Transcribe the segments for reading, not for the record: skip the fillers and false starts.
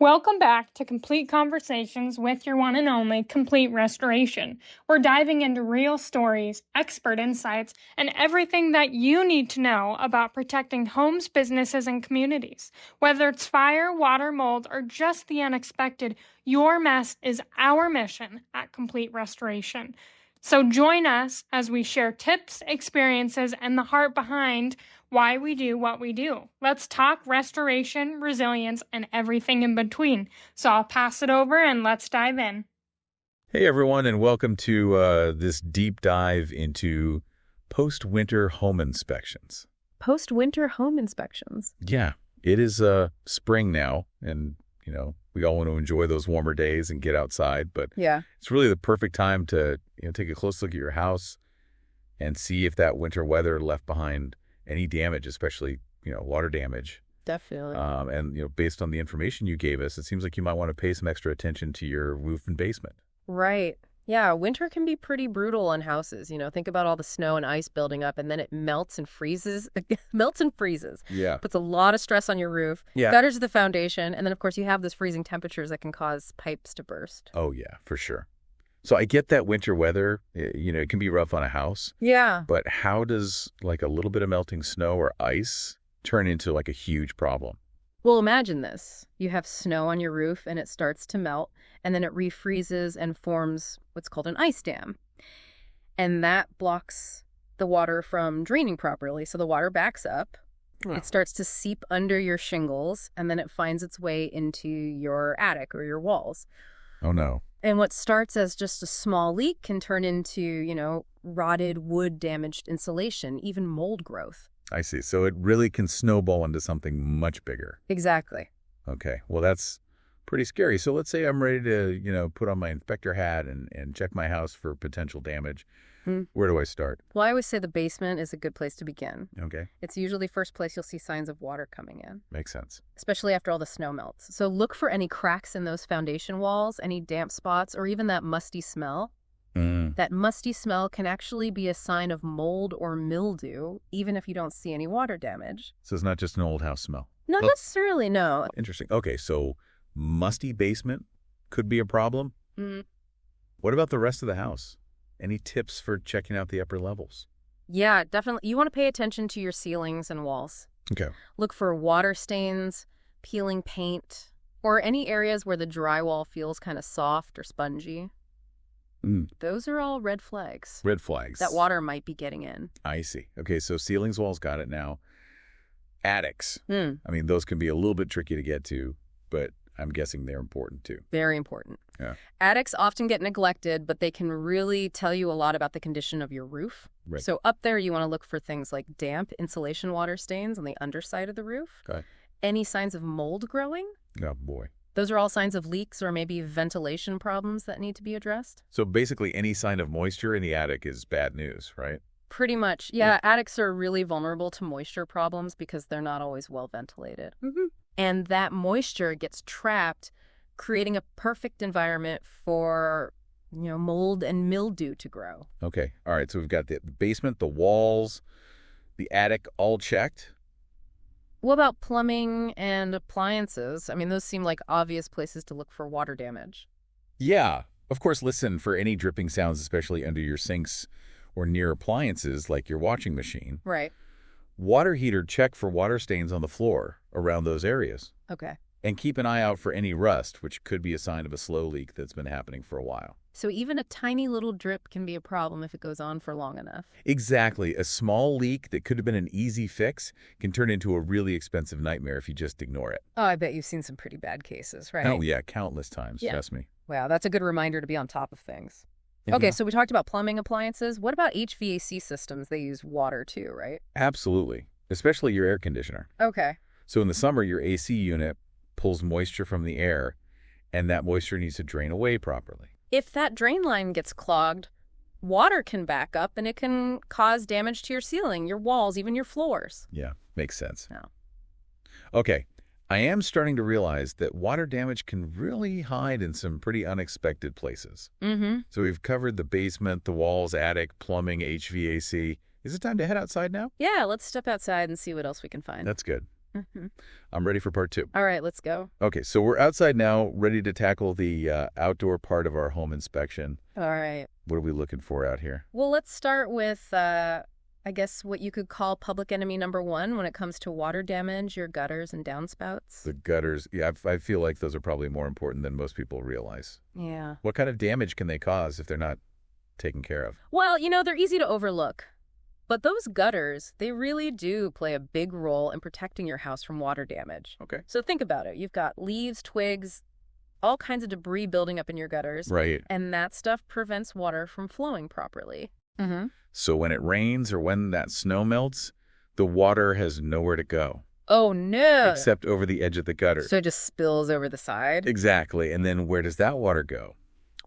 Welcome back to Complete Conversations with your one and only Complete Restoration. We're diving into real stories, expert insights, and everything that you need to know about protecting homes, businesses, and communities. Whether it's fire, water, mold, or just the unexpected, your mess is our mission at Complete Restoration. So join us as we share tips, experiences, and the heart behind why we do what we do. Let's talk restoration, resilience, and everything in between. So I'll pass it over and let's dive in. Hey everyone, and welcome to this deep dive into post-winter home inspections. Post-winter home inspections. Yeah, it is spring now, and we all want to enjoy those warmer days and get outside, but Yeah. it's really the perfect time to take a close look at your house and see if that winter weather left behind any damage, especially water damage. Definitely. And based on the information you gave us, it seems like you might want to pay some extra attention to your roof and basement. Right. Yeah, winter can be pretty brutal on houses. Think about all the snow and ice building up, and then it melts and freezes. Melts and freezes. Yeah. Puts a lot of stress on your roof. Yeah. Gutters the foundation, and then, of course, you have those freezing temperatures that can cause pipes to burst. Oh, yeah, for sure. So I get that winter weather, it can be rough on a house. Yeah. But how does like a little bit of melting snow or ice turn into like a huge problem? Well, imagine this. You have snow on your roof, and it starts to melt, and then it refreezes and forms what's called an ice dam. And that blocks the water from draining properly, so the water backs up. Wow. It starts to seep under your shingles, and then it finds its way into your attic or your walls. Oh, no. And what starts as just a small leak can turn into, rotted wood, damaged insulation, even mold growth. I see. So it really can snowball into something much bigger. Exactly. Okay. Well, that's pretty scary. So let's say I'm ready to, put on my inspector hat and check my house for potential damage. Where do I start? Well, I always say the basement is a good place to begin. Okay. It's usually first place you'll see signs of water coming in, Makes sense. especially after all the snow melts. So look for any cracks in those foundation walls, any damp spots, or even that musty smell. That musty smell can actually be a sign of mold or mildew, even if you don't see any water damage. So it's not just an old house smell. Not necessarily, no. Interesting. Okay. So musty basement could be a problem. What about the rest of the house? Any tips for checking out the upper levels? Yeah, definitely. You want to pay attention to your ceilings and walls. Okay. Look for water stains, peeling paint, or any areas where the drywall feels kind of soft or spongy. Those are all red flags. Red flags. That water might be getting in. I see. Okay, so ceilings, walls, got it now. Attics. I mean, those can be a little bit tricky to get to, but I'm guessing they're important too. Very important. Yeah. Attics often get neglected, but they can really tell you a lot about the condition of your roof. Right. So up there, you want to look for things like damp insulation water stains on the underside of the roof. Okay. Any signs of mold growing. Oh, boy. Those are all signs of leaks or maybe ventilation problems that need to be addressed. So basically any sign of moisture in the attic is bad news, right? Pretty much. Yeah, attics are really vulnerable to moisture problems because they're not always well ventilated. And that moisture gets trapped, creating a perfect environment for, mold and mildew to grow. Okay. All right. So we've got the basement, the walls, the attic all checked. What about plumbing and appliances? I mean, those seem like obvious places to look for water damage. Yeah. Of course, listen for any dripping sounds, especially under your sinks or near appliances like your washing machine. Right. Water heater, check for water stains on the floor around those areas. Okay. And keep an eye out for any rust, which could be a sign of a slow leak that's been happening for a while. So even a tiny little drip can be a problem if it goes on for long enough. Exactly. A small leak that could have been an easy fix can turn into a really expensive nightmare if you just ignore it. Oh, I bet you've seen some pretty bad cases, right? Oh, yeah, countless times, Yeah. trust me. Wow, that's a good reminder to be on top of things. Okay, so we talked about plumbing appliances. What about HVAC systems? They use water too, right? Absolutely, especially your air conditioner. Okay. So in the summer, your AC unit pulls moisture from the air, and that moisture needs to drain away properly. If that drain line gets clogged, water can back up and it can cause damage to your ceiling, your walls, even your floors. Yeah, makes sense. No. Okay, I am starting to realize that water damage can really hide in some pretty unexpected places. So we've covered the basement, the walls, attic, plumbing, HVAC. Is it time to head outside now? Yeah, let's step outside and see what else we can find. That's good. I'm ready for part 2. All right, let's go. Okay, so we're outside now, ready to tackle the outdoor part of our home inspection. All right. What are we looking for out here? Well, let's start with, I guess, what you could call public enemy number 1 when it comes to water damage, your gutters and downspouts. The gutters. Yeah, I feel like those are probably more important than most people realize. Yeah. What kind of damage can they cause if they're not taken care of? Well, they're easy to overlook. But those gutters, they really do play a big role in protecting your house from water damage. Okay. So think about it. You've got leaves, twigs, all kinds of debris building up in your gutters. Right. And that stuff prevents water from flowing properly. So when it rains or when that snow melts, the water has nowhere to go. Oh, no. Except over the edge of the gutter. So it just spills over the side? Exactly. And then where does that water go?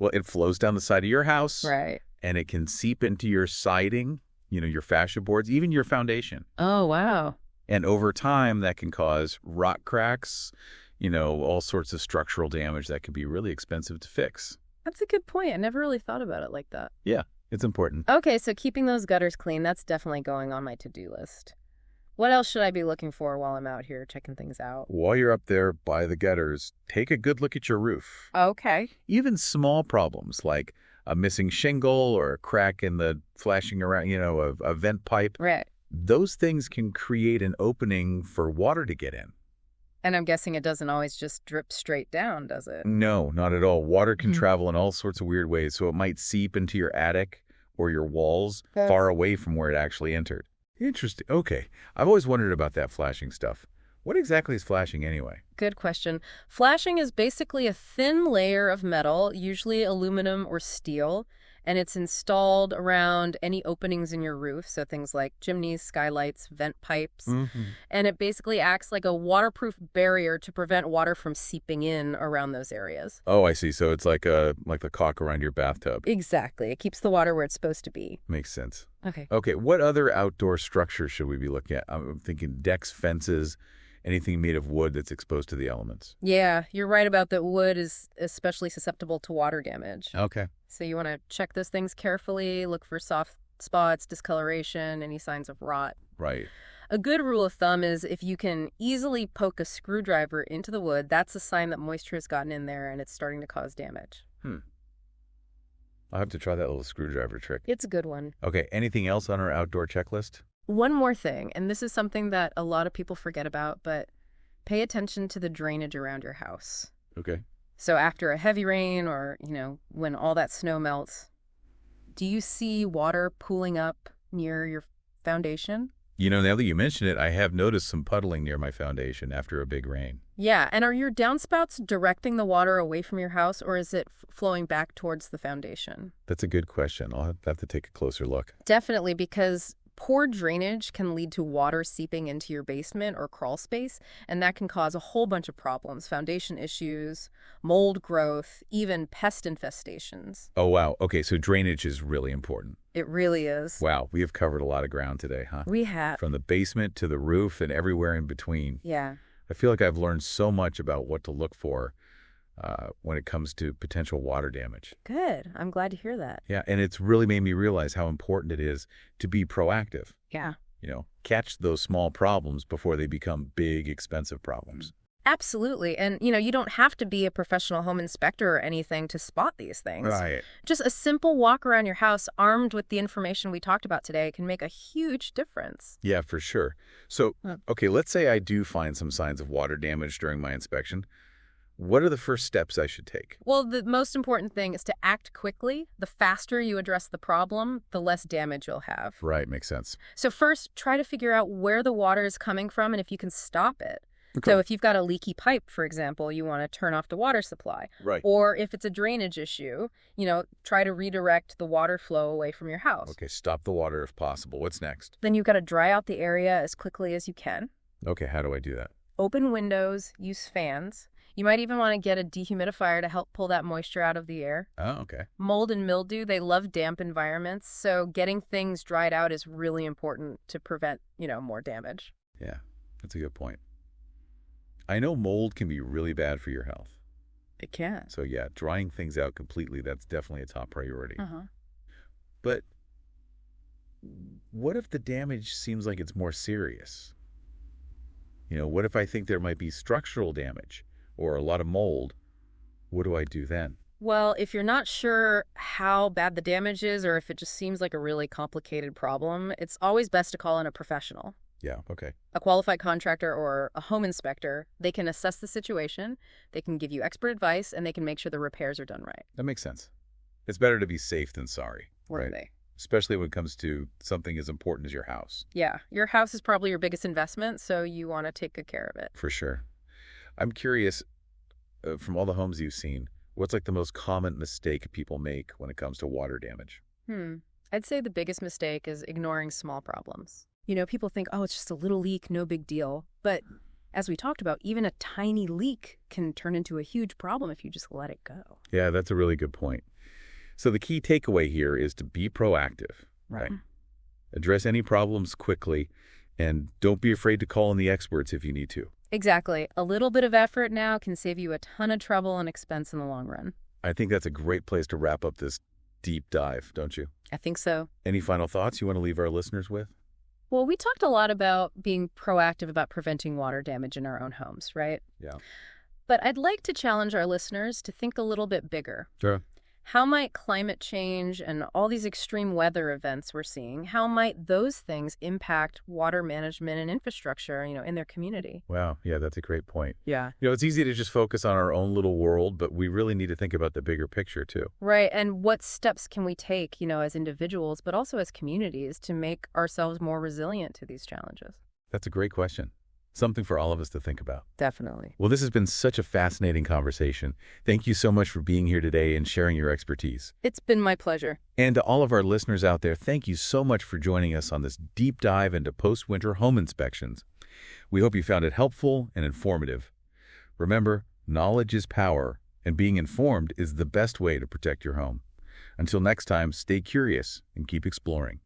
Well, it flows down the side of your house. Right. And it can seep into your siding, your fascia boards, even your foundation. Oh, wow. And over time, that can cause rot cracks, all sorts of structural damage that can be really expensive to fix. That's a good point. I never really thought about it like that. Yeah, it's important. Okay, so keeping those gutters clean, that's definitely going on my to-do list. What else should I be looking for while I'm out here checking things out? While you're up there by the gutters, take a good look at your roof. Okay. Even small problems like a missing shingle or a crack in the flashing around, a vent pipe. Right. Those things can create an opening for water to get in. And I'm guessing it doesn't always just drip straight down, does it? No, not at all. Water can travel in all sorts of weird ways, so it might seep into your attic or your walls far away from where it actually entered. Interesting. Okay. I've always wondered about that flashing stuff. What exactly is flashing anyway? Good question. Flashing is basically a thin layer of metal, usually aluminum or steel, and it's installed around any openings in your roof, so things like chimneys, skylights, vent pipes. And it basically acts like a waterproof barrier to prevent water from seeping in around those areas. Oh, I see. So it's like the caulk around your bathtub. Exactly. It keeps the water where it's supposed to be. Makes sense. Okay. What other outdoor structures should we be looking at? I'm thinking decks, fences, anything made of wood that's exposed to the elements. Yeah, you're right about that. Wood is especially susceptible to water damage. Okay. So you want to check those things carefully, look for soft spots, discoloration, any signs of rot. Right. A good rule of thumb is if you can easily poke a screwdriver into the wood, that's a sign that moisture has gotten in there and it's starting to cause damage. I'll have to try that little screwdriver trick. It's a good one. Okay, anything else on our outdoor checklist? One more thing, and this is something that a lot of people forget about, but pay attention to the drainage around your house. Okay. So after a heavy rain or, when all that snow melts, do you see water pooling up near your foundation? Now that you mention it, I have noticed some puddling near my foundation after a big rain. Yeah, and are your downspouts directing the water away from your house, or is it flowing back towards the foundation? That's a good question. I'll have to take a closer look. Definitely, because poor drainage can lead to water seeping into your basement or crawl space, and that can cause a whole bunch of problems, foundation issues, mold growth, even pest infestations. Oh, wow. Okay, so drainage is really important. It really is. Wow, we have covered a lot of ground today, huh? We have. From the basement to the roof and everywhere in between. Yeah. I feel like I've learned so much about what to look for when it comes to potential water damage. Good. I'm glad to hear that. Yeah, and it's really made me realize how important it is to be proactive. Yeah. Catch those small problems before they become big, expensive problems. Absolutely. And, you don't have to be a professional home inspector or anything to spot these things. Right. Just a simple walk around your house armed with the information we talked about today can make a huge difference. Yeah, for sure. So, okay, let's say I do find some signs of water damage during my inspection. What are the first steps I should take? Well, the most important thing is to act quickly. The faster you address the problem, the less damage you'll have. Right, makes sense. So first, try to figure out where the water is coming from and if you can stop it. Okay. So if you've got a leaky pipe, for example, you want to turn off the water supply. Right. Or if it's a drainage issue, try to redirect the water flow away from your house. Okay, stop the water if possible. What's next? Then you've got to dry out the area as quickly as you can. Okay, how do I do that? Open windows, use fans. You might even want to get a dehumidifier to help pull that moisture out of the air. Oh, okay. Mold and mildew, they love damp environments, so getting things dried out is really important to prevent, more damage. Yeah, that's a good point. I know mold can be really bad for your health. It can. So yeah, drying things out completely, that's definitely a top priority. Uh-huh. But what if the damage seems like it's more serious? What if I think there might be structural damage or a lot of mold? What do I do then? Well, if you're not sure how bad the damage is or if it just seems like a really complicated problem, it's always best to call in a professional. Yeah, okay. A qualified contractor or a home inspector. They can assess the situation, they can give you expert advice, and they can make sure the repairs are done right. That makes sense. It's better to be safe than sorry. Were they? Especially when it comes to something as important as your house. Yeah, your house is probably your biggest investment, so you want to take good care of it. For sure. I'm curious, from all the homes you've seen, what's like the most common mistake people make when it comes to water damage? I'd say the biggest mistake is ignoring small problems. People think, oh, it's just a little leak, no big deal. But as we talked about, even a tiny leak can turn into a huge problem if you just let it go. Yeah, that's a really good point. So the key takeaway here is to be proactive. Right. Address any problems quickly, and don't be afraid to call in the experts if you need to. Exactly. A little bit of effort now can save you a ton of trouble and expense in the long run. I think that's a great place to wrap up this deep dive, don't you? I think so. Any final thoughts you want to leave our listeners with? Well, we talked a lot about being proactive about preventing water damage in our own homes, right? Yeah. But I'd like to challenge our listeners to think a little bit bigger. Sure. How might climate change and all these extreme weather events we're seeing, how might those things impact water management and infrastructure, in their community? Wow. Yeah, that's a great point. Yeah. It's easy to just focus on our own little world, but we really need to think about the bigger picture, too. Right. And what steps can we take, as individuals, but also as communities to make ourselves more resilient to these challenges? That's a great question. Something for all of us to think about. Definitely. Well, this has been such a fascinating conversation. Thank you so much for being here today and sharing your expertise. It's been my pleasure. And to all of our listeners out there, thank you so much for joining us on this deep dive into post-winter home inspections. We hope you found it helpful and informative. Remember, knowledge is power, and being informed is the best way to protect your home. Until next time, stay curious and keep exploring.